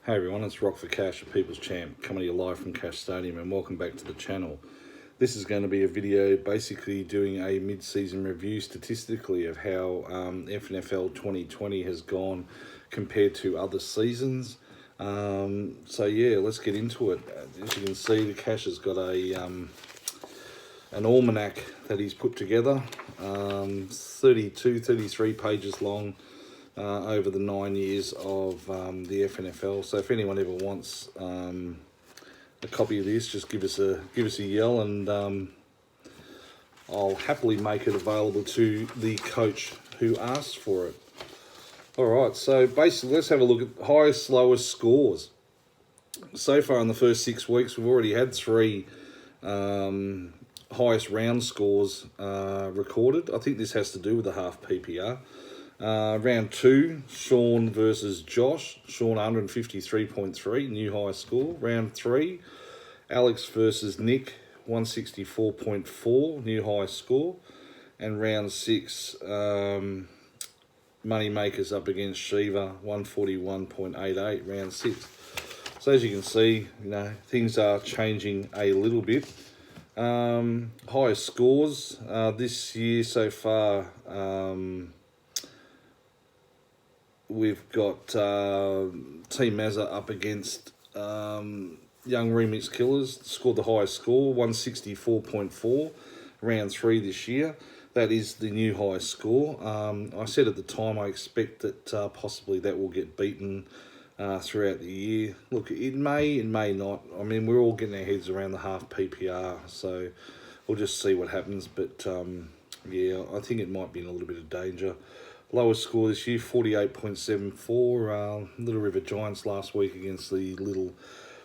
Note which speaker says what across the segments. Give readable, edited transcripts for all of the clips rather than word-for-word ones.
Speaker 1: Hey everyone, it's Rock for Cash, a People's Champ, coming to you live from Cash Stadium, and welcome back to the channel. This is going to be a video basically doing a mid-season review statistically of how FNFL 2020 has gone compared to other seasons. So yeah, let's get into it. As you can see, the Cash has got an almanac that he's put together, 33 pages long. Over the 9 years of the FNFL. So if anyone ever wants a copy of this, just give us a yell, and I'll happily make it available to the coach who asked for it. All right, so basically let's have a look at highest, slowest scores. So far in the first 6 weeks, we've already had three highest round scores recorded. I think this has to do with the half PPR. Round 2, Sean versus Josh. Sean 153.3, new high score. Round 3, Alex versus Nick, 164.4, new high score. And round 6, Moneymakers up against Shiva, 141.88, round 6. So as you can see, things are changing a little bit. Highest scores this year so far. We've got Team Mazza up against Young Remix Killers, scored the highest score, 164.4, round 3 this year. That is the new highest score. I said at the time I expect that possibly that will get beaten throughout the year. Look, it may not. I mean, we're all getting our heads around the half PPR, so we'll just see what happens. But yeah, I think it might be in a little bit of danger. Lowest score this year, 48.74. Little River Giants last week against the Little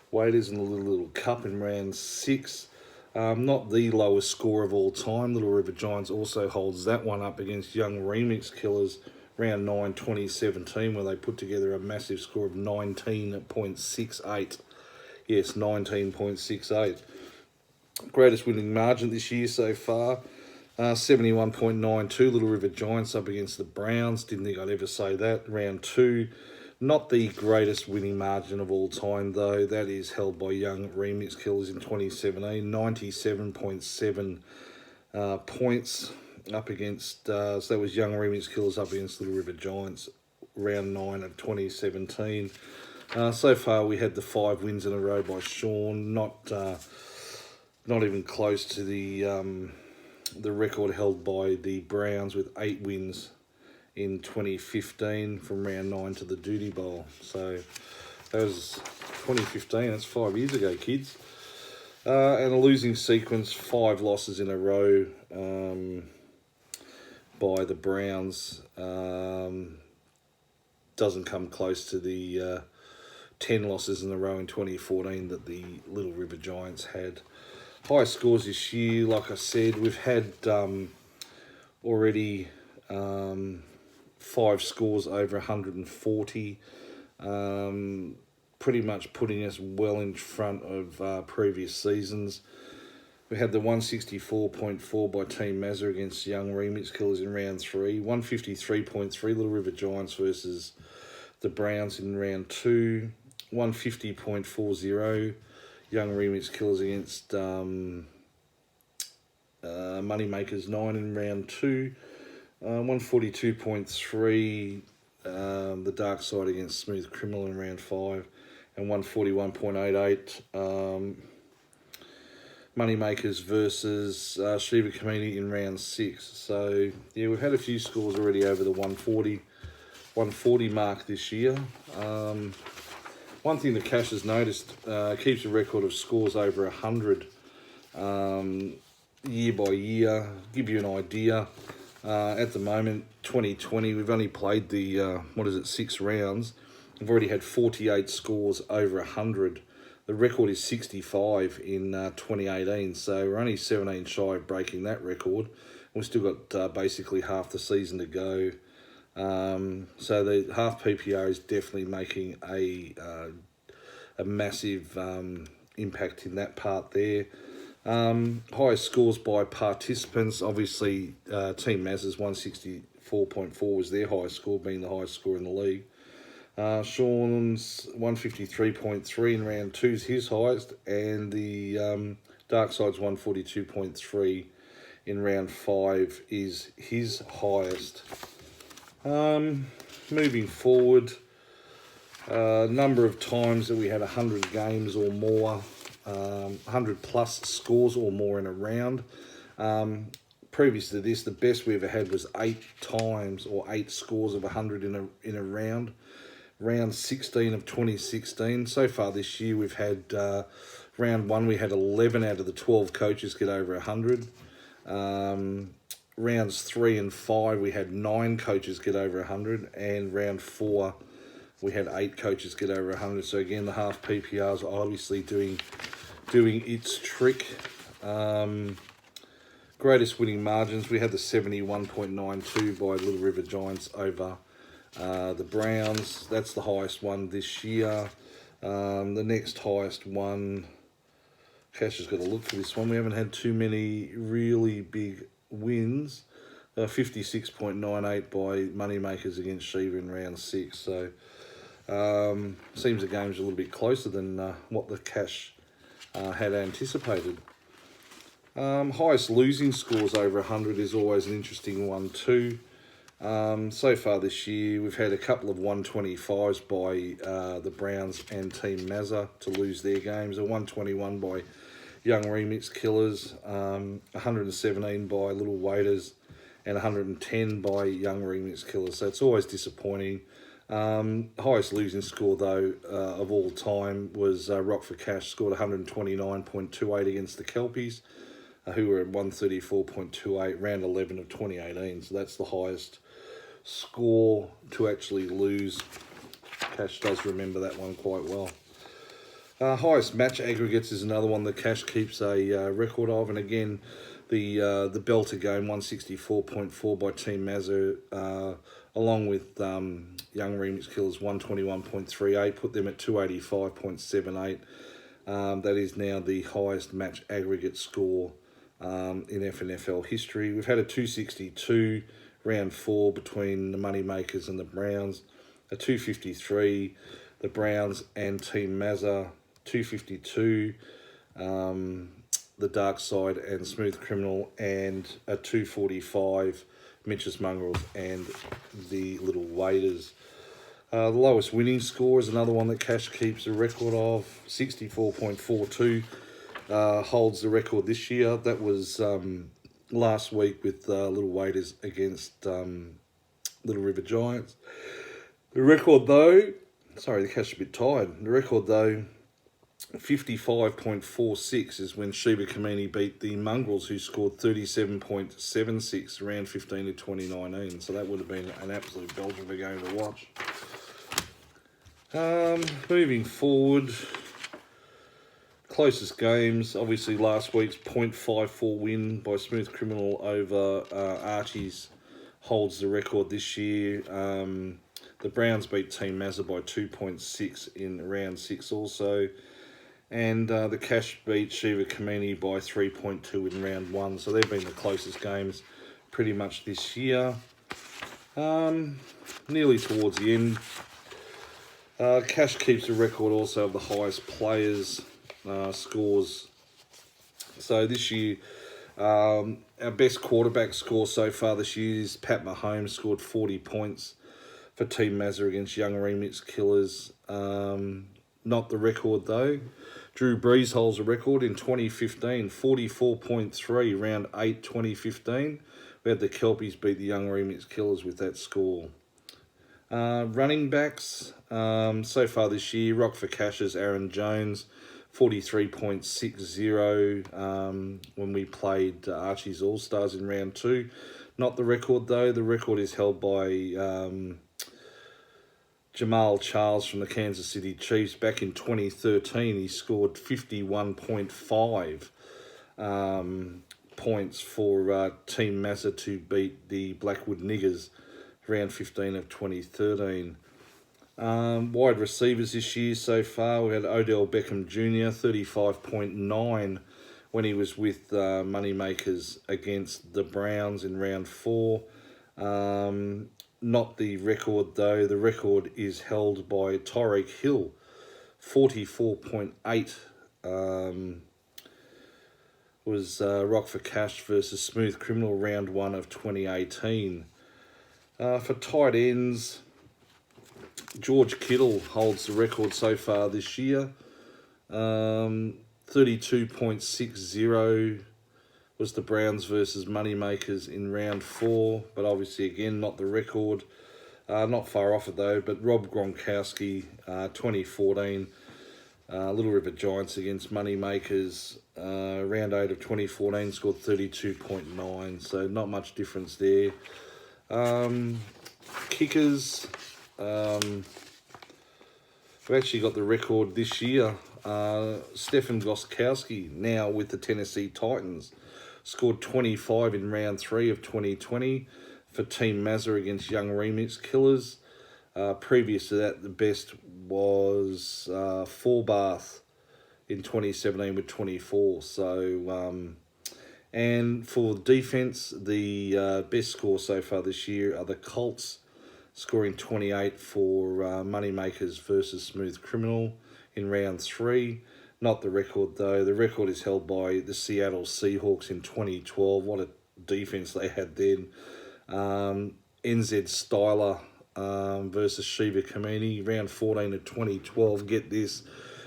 Speaker 1: Waiters in the Little Cup in round 6. Not the lowest score of all time. Little River Giants also holds that one up against Young Remix Killers, round 9, 2017, where they put together a massive score of 19.68. Yes, 19.68. Greatest winning margin this year so far. 71.92, Little River Giants up against the Browns. Didn't think I'd ever say that. Round 2, not the greatest winning margin of all time, though. That is held by Young Remix Killers in 2017. 97.7 points up against, so that was Young Remix Killers up against Little River Giants, round 9 of 2017. So far, we had the 5 wins in a row by Sean. Not even close to the record held by the Browns with 8 wins in 2015 from round 9 to the Duty Bowl. So that was 2015, that's 5 years ago, kids. And a losing sequence, 5 losses in a row by the Browns. Doesn't come close to the 10 losses in a row in 2014 that the Little River Giants had. High scores this year, like I said, we've had already 5 scores over 140, pretty much putting us well in front of previous seasons. We had the 164.4 by Team Mazza against Young Remix Killers in round 3, 153.3 Little River Giants versus the Browns in round 2, 150.40 Young Remix Killers against Moneymakers 9 in round 2. 142.3 the Dark Side against Smooth Criminal in round 5. And 141.88 Moneymakers versus Shiva Community in round 6. So, yeah, we've had a few scores already over the 140 mark this year. One thing the Cash has noticed, keeps a record of scores over 100 year by year. Give you an idea. At the moment, 2020, we've only played the, 6 rounds. We've already had 48 scores over 100. The record is 65 in 2018, so we're only 17 shy of breaking that record. We've still got basically half the season to go. So the half PPR is definitely making a massive impact in that part there. Highest scores by participants, obviously Team Mazza's 164.4 was their highest score, being the highest score in the league. Sean's 153.3 in round 2 is his highest, and the Dark Side's 142.3 in round 5 is his highest. Moving forward, number of times that we had 100 games or more, 100 plus scores or more in a round. Previous to this, the best we ever had was 8 times or 8 scores of 100 in a round. Round 16 of 2016. So far this year, we've had round 1, we had 11 out of the 12 coaches get over 100. Rounds 3 and 5, we had 9 coaches get over 100, and round 4, we had 8 coaches get over 100. So again, the half PPRs are obviously doing its trick. Greatest winning margins, we had the 71.92 by Little River Giants over the Browns. That's the highest one this year. The next highest one, Cash has got to look for this one. We haven't had too many really big wins. 56.98 by Moneymakers against Shiva in round 6. So seems the game's a little bit closer than what the Cash had anticipated. Highest losing scores over 100 is always an interesting one too. So far this year, we've had a couple of 125s by the Browns and Team Mazza to lose their games. A 121 by Young Remix Killers, 117 by Little Waiters, and 110 by Young Remix Killers. So it's always disappointing. Highest losing score, though, of all time was Rock for Cash, scored 129.28 against the Kelpies, who were at 134.28, round 11 of 2018. So that's the highest score to actually lose. Cash does remember that one quite well. Highest match aggregates is another one that Cash keeps a record of, and again, the Belter game 164.4 by Team Mazza, along with Young Remix Killers 121.38, put them at 285.78. That is now the highest match aggregate score in FNFL history. We've had a 262 round 4 between the Moneymakers and the Browns, a 253 the Browns and Team Mazza, 252 the Dark Side and Smooth Criminal, and a 245 Mitch's Mongrels and the Little Waiters. The lowest winning score is another one that Cash keeps a record of, 64.42. Holds the record this year. That was last week with Little Waiters against Little River Giants. The record though, sorry, the Cash is a bit tired. The record though, 55.46 is when Sheba Kamini beat the Mongrels, who scored 37.76 around 15 of 2019. So that would have been an absolute belter of a game to watch. Moving forward, closest games, obviously last week's 0.54 win by Smooth Criminal over Archie's holds the record this year. The Browns beat Team Mazza by 2.6 in round 6 also. And the Cash beat Shiva Kamini by 3.2 in round 1. So they've been the closest games pretty much this year. Nearly towards the end. Cash keeps a record also of the highest players' scores. So this year, our best quarterback score so far this year is Pat Mahomes, scored 40 points for Team Mazza against Young Remix Killers. Not the record though. Drew Brees holds a record in 2015, 44.3, round 8, 2015. We had the Kelpies beat the Young Remix Killers with that score. Running backs, so far this year, Rock for Cash's Aaron Jones, 43.60 when we played Archie's All-Stars in round 2. Not the record though. The record is held by Jamal Charles from the Kansas City Chiefs. Back in 2013, he scored 51.5 points for Team Mazza to beat the Blackwood Niggers, round 15 of 2013. Wide receivers this year so far, we had Odell Beckham Jr., 35.9 when he was with Moneymakers against the Browns in round 4. Not the record though. The record is held by Tyreek Hill, 44.8. Was Rock for Cash versus Smooth Criminal round 1 of 2018. For tight ends, George Kittle holds the record so far this year. 32.60 was the Browns versus Moneymakers in round 4, but obviously again not the record. Not far off it though, but Rob Gronkowski, 2014, Little River Giants against Moneymakers, round 8 of 2014, scored 32.9, so not much difference there. Kickers, we actually got the record this year. Stephen Gostkowski, now with the Tennessee Titans, scored 25 in round 3 of 2020 for Team Mazza against Young Remix Killers. Previous to that, the best was Forbath in 2017 with 24. So, and for defense, the best score so far this year are the Colts, scoring 28 for Moneymakers versus Smooth Criminal in round 3. Not the record though. The record is held by the Seattle Seahawks in 2012. What a defense they had then. NZ Styler versus Shiva Kamini, round 14 of 2012. Get this,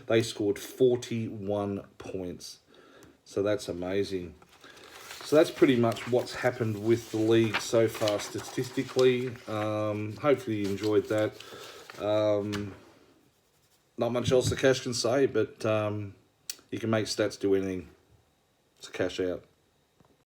Speaker 1: they scored 41 points. So that's amazing. So that's pretty much what's happened with the league so far statistically. Hopefully you enjoyed that. Not much else the Cash can say, but you can make stats do anything. It's a Cash out.